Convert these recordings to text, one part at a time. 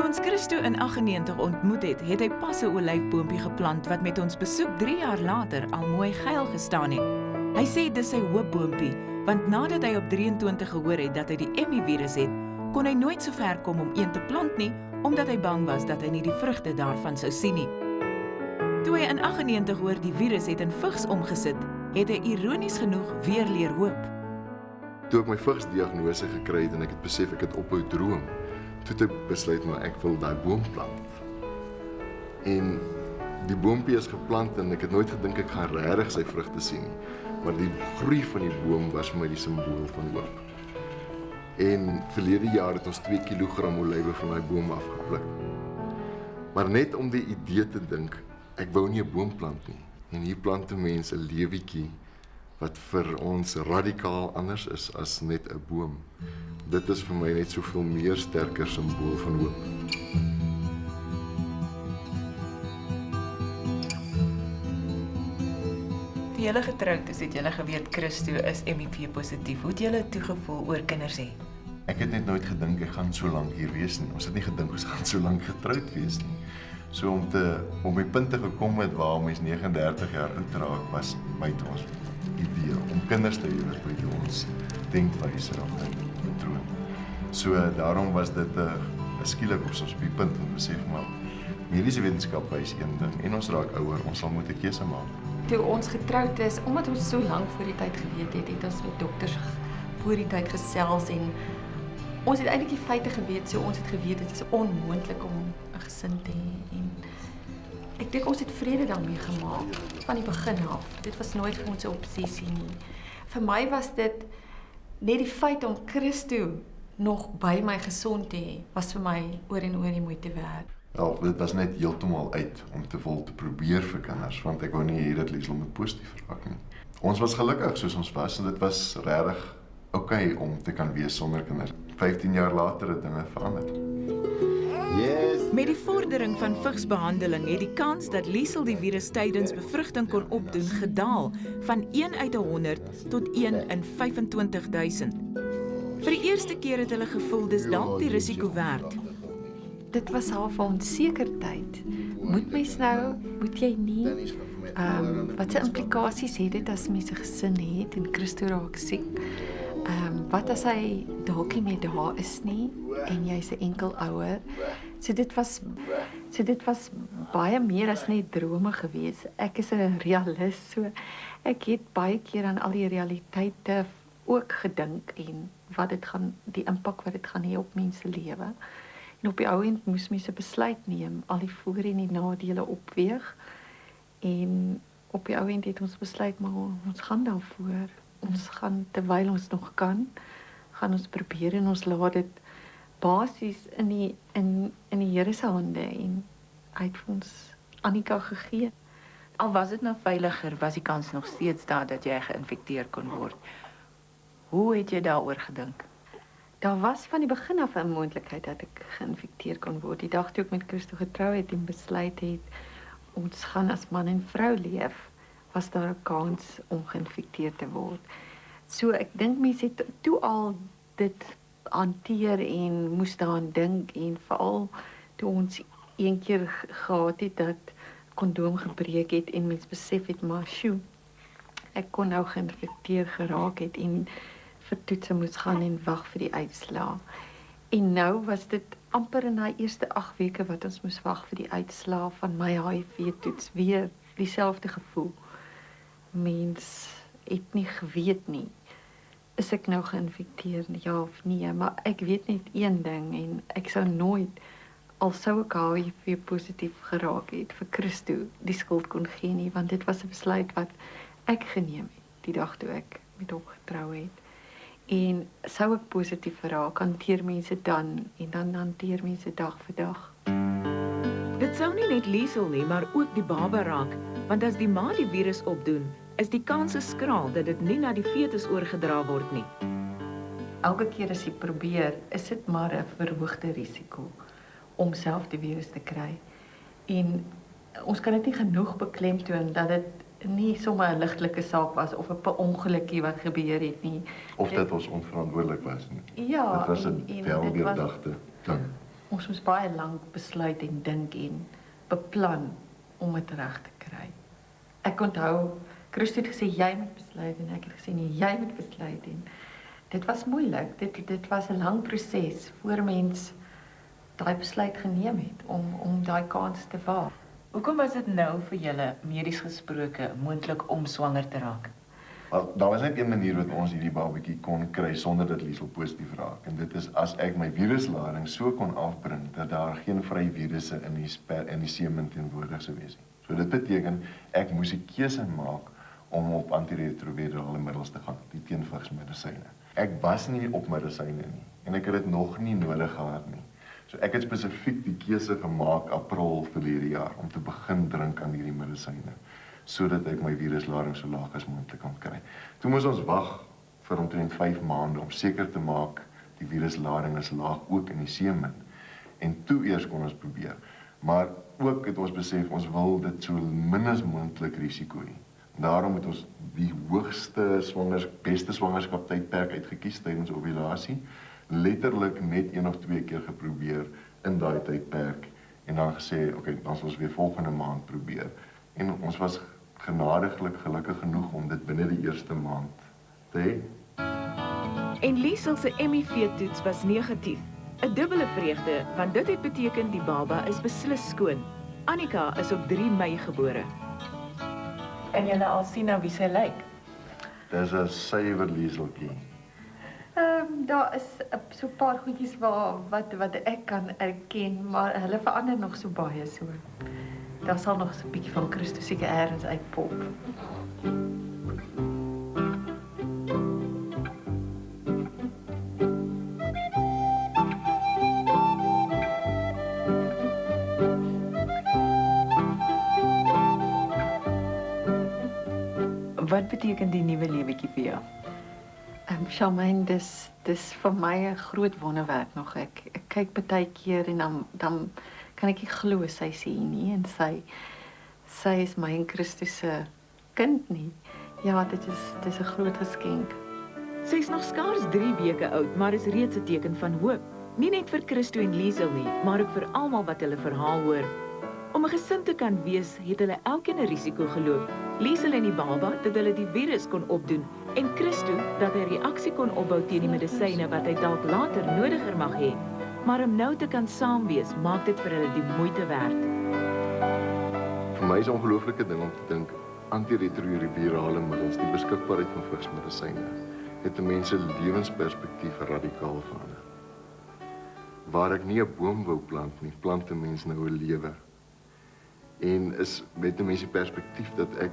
ons Christo in 98 ontmoet het, het hy pas 'n olyfboompie geplant wat met ons besoek 3 jaar later al mooi geil gestaan het. Hy sê dis sy hoopboompie, want nadat hy op 23 gehoor het dat hy die Emmy-virus het, kon hy nooit so ver kom om een te plant nie, omdat hy bang was dat hy nie die vrugte daarvan sou sien nie. Toe hy in 98 hoor die virus het in vigs omgesit, het hy ironies genoeg weer leer hoop. Toe ek my vigsdiagnose gekry het en ek het besef ek het ophou droom, toe het ek besluit maar ek wil daai boom plant. En die boompie is geplant en ek het nooit gedink ek gaan regtig sy vrugte sien nie. Maar die groei van die boom was vir my die simbool van hoop. En verlede jaar het ons 2 kilogram olywe van daai boom afgepluk. Maar net om die idee te dink, ek wou nie 'n boom plant nie. En hier plant 'n mens 'n lewietjie wat vir ons radikaal anders is as net 'n boom. Dit is vir my net soveel meer sterker simbool van hoop. Toe julle getroud is, het julle geweet Christo is HIV positief. Hoe het julle toegevoel oor kinders hê? Ek het net nooit gedink ek gaan so lank hier wees nie. Ons het nie gedink ons gaan so lank getroud wees nie. So om my punt te gekom het waar mens 39 jaar oud raak, was buite ons idee om kinders te hê wat buite ons denkwyse of patroon. So daarom was dit skielik op ons op die punt om te besef maar mediese wetenskap wys een ding en ons raak ouer, ons sal moet 'n keuse maak. Toe ons getroud is, omdat ons so lank voor die tyd geweet het, het ons met dokters voor die tyd gesels en ons het eintlik die feite geweet, so ons het geweet dit is onmoontlik om 'n gesin te hê en ek dink ons het vrede daarmee gemaak van die begin af. Dit was nooit vir ons 'n obsessie nie. Vir my was dit net die feit om Christo nog by my gesond te hê, was vir my oor en oor die moeite werd. Wel, dit was net heeltemal uit om te wil te probeer vir kinders, want ek wou nie hê dat Liesel moet positief raak nie. Ons was gelukkig soos ons was en dit was regtig oukei om te kan wees sonder kinders. 15 jaar later het dinge verander. Yes. Met die vordering van vigsbehandeling het die kans dat Liesel die virus tydens bevrugting kon opdoen gedaal van 1 uit 100 tot 1 in 25.000. Vir die eerste keer het hulle gevoel dis dalk die risiko werd. Dit was half 'n onsekerheid. Moet mens nou, moet jy nie, wat se implikasies het dit as mens 'n gesin het en Christo raak siek? Wat as hy dalk nie meer daar is nie en jy's 'n enkel ouer? So dit was baie meer as net drome gewees. Ek is 'n realist, so ek het baie keer aan al die realiteite ook gedink en wat dit gaan, die impak wat dit gaan hê op mense lewe. En op die ou end moes mense besluit neem, al die voor en die nadele opweeg. En op die ou end het ons besluit maar ons gaan daarvoor. Ons gaan terwyl ons nog kan, gaan ons probeer en ons laat dit basies in die Here se hande en hy het vir ons Annika gegee. Al was dit nou veiliger, was die kans nog steeds daar dat jy geïnfekteer kon word. Hoe het jy daaroor gedink? Daar was van die begin af 'n moontlikheid dat ek geïnfekteer kon word. Die dag toe ek met Christo getrou het en besluit het ons gaan as man en vrou leef, was daar 'n kans om geïnfekteer te word. So ek dink mense het toe al dit hanteer en moes daaraan dink en veral toe ons een keer gehad het dat kondoom gebreek het en mens besef het maar sjoe, ek kon nou geïnfekteer geraak het en vir toetse moes gaan en wag vir die uitslae. En nou was dit amper in daai eerste 8 weke wat ons moes wag vir die uitslae van my HIV-toets weer dieselfde gevoel. Mens het nie geweet nie, is ek nou geïnfekteer, ja of nee, maar ek weet net een ding en ek sou nooit, al sou ek HIV positief geraak het, vir Christo die skuld kon gee nie, want dit was 'n besluit wat ek geneem het, die dag toe ek met hom getrou het. En sou ek positief raak, hanteer mense dan, en dan hanteer mense dag vir dag. Dit sou nie net Liesel nie, maar ook die baba raak, want as die ma die virus opdoen, is die kans skraal dat dit nie na die fetus oorgedra word nie. Elke keer as jy probeer, is dit maar 'n verhoogde risiko om self die virus te kry. En ons kan dit nie genoeg beklemtoon dat dit nie sommer 'n ligtelike saak was of 'n ongelukkie wat gebeur het nie. Of dat ons onverantwoordelik was nie. Ja, dit was 'n weldeurdagte ding. Ons moes baie lank besluit en dink en beplan om dit reg te kry. Ek onthou Christo het gesê jy moet besluit en ek het gesê nee, jy moet besluit en dit was moeilik. Dit was 'n lang proses voor mens daai besluit geneem het om daai kans te waag. Hoekom was dit nou vir julle medies gesproke moontlik om swanger te raak? Wel, daar was net een manier wat ons hierdie babatjie kon kry sonder dat Liesel positief raak. En dit is as ek my viruslading so kon afbring dat daar geen vrye virusse in die semen teenwoordig sou wees nie. So dit beteken ek moes 'n keuse maak om op antiretrovirale middels te gaan, die teenvigsmedisyne. Ek was nie op medisyne nie en ek het dit nog nie nodig gehad nie. So ek het spesifiek die keuse gemaak April verlede jaar om te begin drink aan hierdie medisyne sodat ek my viruslading so laag as moontlik kan kry. Toe moes ons wag vir omtrent 5 maande om seker te maak die viruslading is laag ook in die semen. En toe eers kon ons probeer. Maar ook het ons besef ons wil dit so min as moontlik risiko hê. Daarom het ons die hoogste beste swangerskaptydperk uitgekies tydens ovulasie. Letterlik net 1 of 2 keer geprobeer in daai tydperk en dan gesê, okay, dan sal ons weer volgende maand probeer. En ons was genadiglik gelukkig genoeg om dit binne die eerste maand te hê. En Liesel se HIV-toets was negatief. 'n Dubbele vreugde, want dit het beteken die baba is beslis skoon. Annika is op 3 Mei gebore. En julle al sien nou wie sy lyk? Dis 'n suiwer Lieseltjie. Daar is so 'n paar goedjies wat ek kan erken, maar hulle verander nog so baie so. Daar sal nog so 'n bietjie van Christo seker eers uitpop. Wat beteken die nuwe lewetjie vir jou? Charmaine, dis vir my 'n groot wonderwerk nog. Ek kyk baie keer en dan kan ek nie glo sy sê nie en sy is my en Christus se kind nie. Ja, dit is 'n groot geskenk. Sy is nog skaars 3 weke oud, maar is reeds 'n teken van hoop. Nie net vir Christo en Liesel nie, maar ook vir almal wat hulle verhaal hoor. Om 'n gesin te kan wees, het hulle elkeen 'n risiko geloop. Liesel en die baba dat hulle die virus kon opdoen en Christo dat hy reaksie kon opbou teen die medisyne wat hy dalk later nodiger mag hê. Maar om nou te kan saam wees, maak dit vir hulle die moeite werd. Vir my is 'n ongelooflike ding om te dink antiretrovirale middels, die beskikbaarheid van vigsmedisyne, het 'n mens se lewensperspektief radikaal verander. Waar ek nie 'n boom wou plant nie, plant 'n mens nou 'n lewe. En is met 'n mens die perspektief dat ek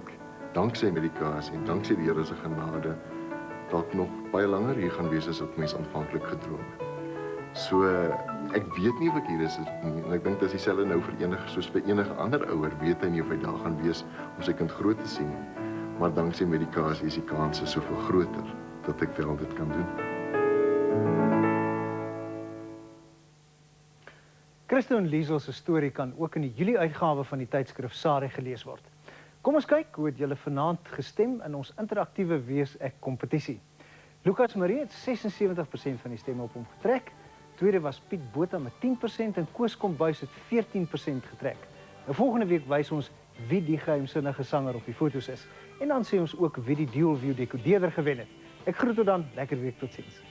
danksy medikasie en danksy die Here se genade dalk nog baie langer hier gaan wees as wat mens aanvanklik gedroom het. So ek weet nie of ek hier is nie en ek dink dit is dieselfde nou vir enige ander ouer, weet hy nie of hy daar gaan wees om sy kind groot te sien, maar danksy medikasie is die kanse soveel groter dat ek wel dit kan doen. Christo en Liesel se storie kan ook in die Julie uitgawe van die tydskrif Sari gelees word. Kom ons kyk hoe het julle vanaand gestem in ons interaktiewe Wees Ek kompetisie. Lukas Marie het 76% van die stemme op hom getrek. Tweede was Piet Botha met 10% en Koos Kombuis het 14% getrek. Nou volgende week wys ons wie die geheimsinnige sanger op die foto's is. En dan sê ons ook wie die Dual View dekodeerder gewen het. Ek groet tot dan, lekker week, totsiens.